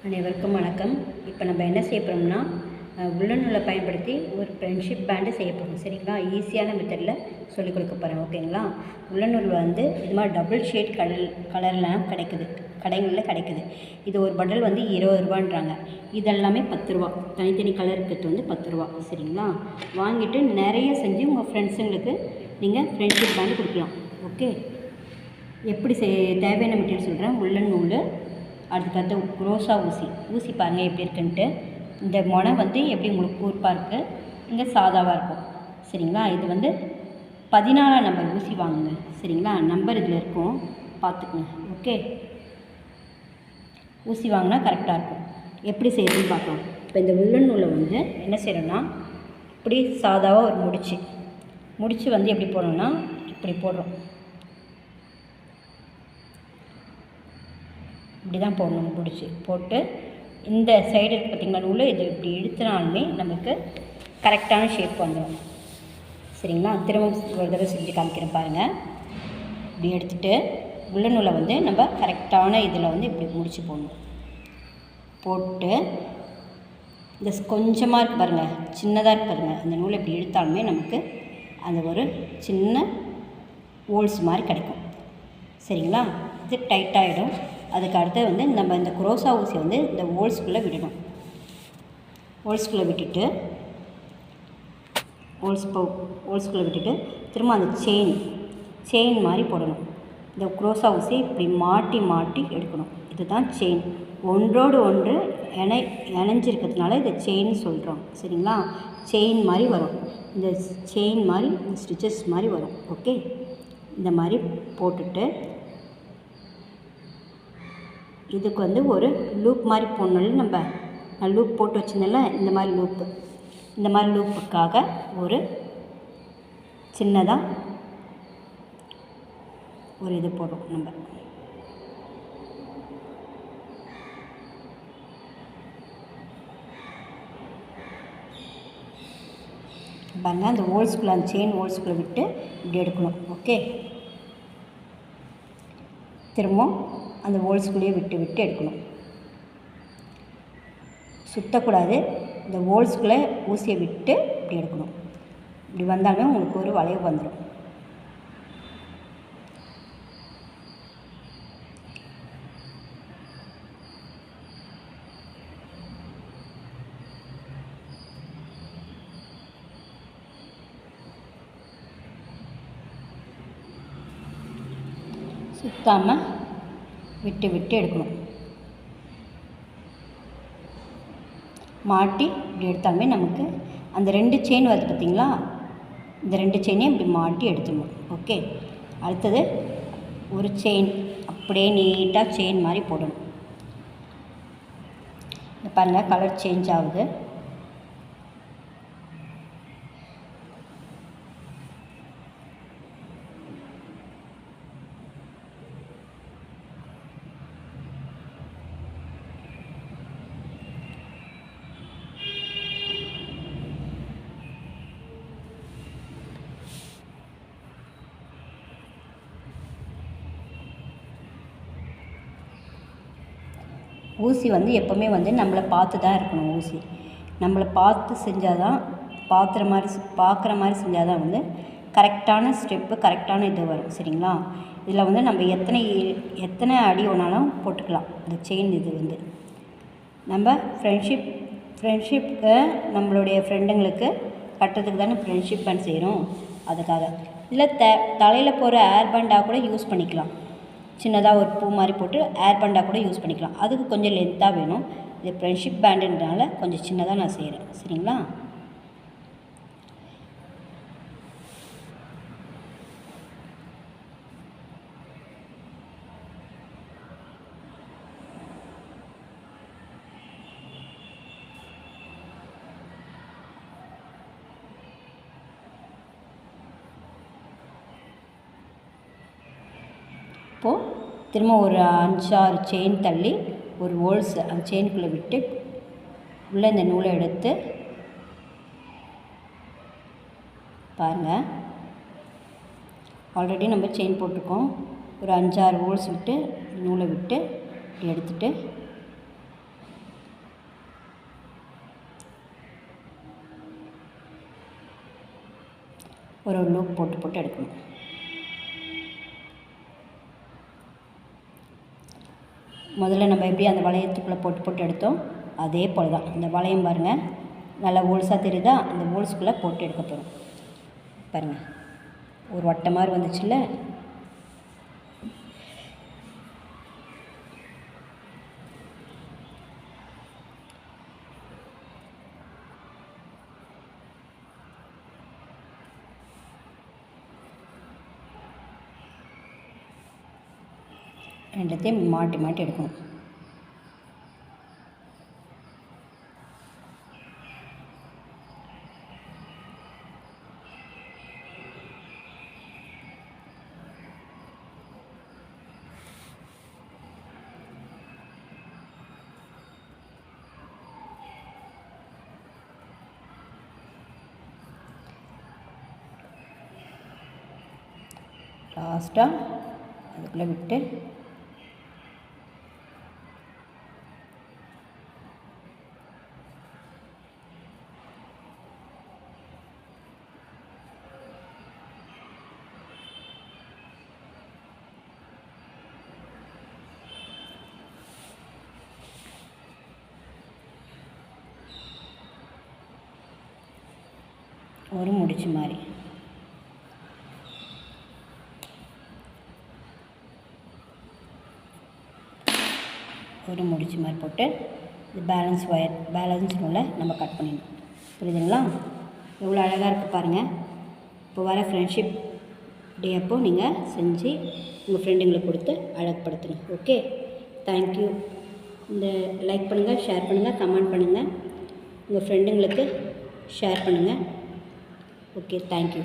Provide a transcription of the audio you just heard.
அனைவருக்கும் வணக்கம். இப்போ நம்ம என்ன செய்ய போகிறோம்னா உள்ளன் நூலை பயன்படுத்தி ஒரு ஃப்ரெண்ட்ஷிப் பேண்டு செய்ய போகிறோம். சரிங்களா? ஈஸியான மெத்தடில் சொல்லிக் கொடுக்க போகிறேன். ஓகேங்களா? உள்ளன் நூல் வந்து இது மாதிரி டபுள் ஷேட் கலர்லாம் கிடைக்குது, கடைகளில் கிடைக்குது. இது ஒரு பண்டல் வந்து 20 ரூபான்றாங்க. இதெல்லாமே 10 ரூபா. தனித்தனி கலர் இருக்கிறது வந்து 10 ரூபா. சரிங்களா? வாங்கிட்டு நிறைய செஞ்சு உங்கள் ஃப்ரெண்ட்ஸுங்களுக்கு நீங்கள் ஃப்ரெண்ட்ஷிப் பேண்டு கொடுக்கலாம். ஓகே, எப்படி தேவையான மெட்டீரியல் சொல்கிறேன். உள்ளன் நூல், அதுக்கடுத்து ரோசா ஊசி பாருங்கள் எப்படி இருக்குன்ட்டு. இந்த முனை வந்து எப்படி உங்களுக்கு கூர்ப்பாக இருக்குது, இங்கே சாதாவாக இருக்கும். சரிங்களா? இது வந்து 14 நம்பர் ஊசி வாங்குங்க. சரிங்களா? நம்பர் இதில் இருக்கும், பார்த்துக்குங்க. ஓகே, ஊசி வாங்கினா கரெக்டாக இருக்கும். எப்படி செய்யறதுன்னு பார்க்கலாம். இப்போ இந்த உள்ளன் நூலை வந்து என்ன செய்யணும்னா, இப்படி சாதாவாக ஒரு முடிச்சு வந்து எப்படி போடணும்னா, இப்படி போடுறோம். இப்படி தான் போடணும். முடிச்சு போட்டு இந்த சைடு இருக்குது பார்த்திங்களா நூல், இது இப்படி இழுத்தினாலுமே நமக்கு கரெக்டான ஷேப் வந்துடும். சரிங்களா? திரும்ப ஒரு தடவை செஞ்சு காமிக்கிறேன் பாருங்கள். இப்படி எடுத்துகிட்டு உள்ளன் நூலை வந்து நம்ம கரெக்டான இதில் வந்து இப்படி முடிச்சு போடணும். போட்டு இந்த கொஞ்சமாக இருக்குது பாருங்கள், சின்னதாக இருக்குது பாருங்கள், அந்த நூலை இப்படி இழுத்தாலுமே நமக்கு அந்த ஒரு சின்ன ஹோல்ஸ் மாதிரி கிடைக்கும். சரிங்களா? இது டைட்டாகிடும். அதுக்கு அடுத்து வந்து நம்ம இந்த குரோசா ஊசி வந்து இந்த ஹோல்ஸ்குள்ளே விடணும். ஹோல்ஸ்குள்ளே விட்டுட்டு ஹோல்ஸ்குள்ளே விட்டுட்டு திரும்ப அந்த செயின் மாதிரி போடணும். இந்த குரோசா ஊசி இப்படி மாட்டி எடுக்கணும். இதுதான் செயின். ஒன்றோடு ஒன்று இணைஞ்சிருக்கிறதுனால இதை செயின் சொல்கிறோம். சரிங்களா? செயின் மாதிரி வரும். இந்த செயின் மாதிரி ஸ்டிச்சஸ் மாதிரி வரும். ஓகே, இந்த மாதிரி போட்டுட்டு இதுக்கு வந்து ஒரு லூப் மாதிரி போடணும். நம்ம லூப் போட்டு வச்சுருந்தோம்ல, இந்த மாதிரி லூப்புக்காக ஒரு சின்னதாக ஒரு இது போடுறோம். நம்ம பாருங்கள், அந்த ஹோல்ஸ்குள்ளே, அந்த செயின் ஹோல்ஸ்குள்ளே விட்டு இப்படி எடுக்கணும். ஓகே, திரும்ப அந்த ஹோல்ஸ்குள்ளேயே விட்டு எடுக்கணும். சுற்றக்கூடாது. இந்த ஹோல்ஸ்குள்ளே ஊசியை விட்டு இப்படி எடுக்கணும். இப்படி வந்தாலுமே உங்களுக்கு ஒரு வளைவு வந்துடும். சுத்தாமல் விட்டு எடுக்கணும். மாட்டி இப்படி எடுத்தாலுமே நமக்கு அந்த 2 செயின் வருது பார்த்திங்களா, இந்த 2 செயினையும் இப்படி மாட்டி எடுத்துடணும். ஓகே, அடுத்தது ஒரு செயின் அப்படியே நீட்டாக செயின் மாதிரி போடணும். பாருங்கள், கலர் சேஞ்ச் ஆகுது. ஊசி வந்து எப்போவுமே வந்து நம்மளை பார்த்து தான் இருக்கணும். ஊசி நம்மளை பார்த்து செஞ்சால் தான், பார்க்குற மாதிரி செஞ்சால் தான் வந்து கரெக்டான ஸ்டெப்பு, கரெக்டான இது வரும். சரிங்களா? இதில் வந்து நம்ம எத்தனை அடி வேணாலும் போட்டுக்கலாம். இந்த செயின் இது வந்து நம்ம ஃப்ரெண்ட்ஷிப்புக்கு நம்மளுடைய ஃப்ரெண்டுங்களுக்கு கட்டுறதுக்கு தானே ஃப்ரெண்ட்ஷிப் பேண்ட் செய்கிறோம். அதுக்காக இதில் தலையில் போகிற ஏர் பேண்டாக கூட யூஸ் பண்ணிக்கலாம். சின்னதாக ஒரு பூ மாதிரி போட்டு ஏர் பேண்டாக கூட யூஸ் பண்ணிக்கலாம். அதுக்கு கொஞ்சம் லென்த்தாக வேணும். இது ஃப்ரெண்ட்ஷிப் பேண்டுன்றனால கொஞ்சம் சின்னதாக நான் செய்கிறேன். சரிங்களா? இப்போது திரும்ப ஒரு 5-6 செயின் தள்ளி ஒரு ஹோல்ஸ் அந்த செயினுக்குள்ளே விட்டு உள்ளே இந்த நூலை எடுத்து பாருங்கள். ஆல்ரெடி நம்ம செயின் போட்டிருக்கோம். ஒரு 5-6 ஹோல்ஸ் விட்டு நூலை விட்டு எடுத்துகிட்டு ஒரு லூப் போட்டு எடுக்கணும். முதல்ல நம்ம எப்படி அந்த வளையத்துக்குள்ளே போட்டு எடுத்தோம் அதே போல் தான் இந்த வளையம் பாருங்கள், நல்லா ஹோல்ஸாக தெரியுதா? அந்த ஹோல்ஸ்குள்ளே போட்டு எடுக்க போகிறோம். பாருங்கள், ஒரு வட்டை மாதிரி வந்துச்சுல்ல. ரெண்டுத்தையும் மாட்டி எடுக்கணும். லாஸ்ட்டாக அதுக்குள்ளே விட்டு ஒரு முடிச்சு மாதிரி போட்டு இது பேலன்ஸ் நூலை நம்ம கட் பண்ணிடணும். புரியுதுங்களா? எவ்வளோ அழகாக இருக்குது பாருங்கள். இப்போ வர ஃப்ரெண்ட்ஷிப் டே அப்போ நீங்கள் செஞ்சு உங்கள் ஃப்ரெண்டுங்களுக்கு கொடுத்து அழகுப்படுத்தணும். Okay, thank you. இந்த லைக் பண்ணுங்கள், ஷேர் பண்ணுங்கள், கமெண்ட் பண்ணுங்கள், உங்கள் ஃப்ரெண்டுங்களுக்கு ஷேர் பண்ணுங்கள். Okay, thank you.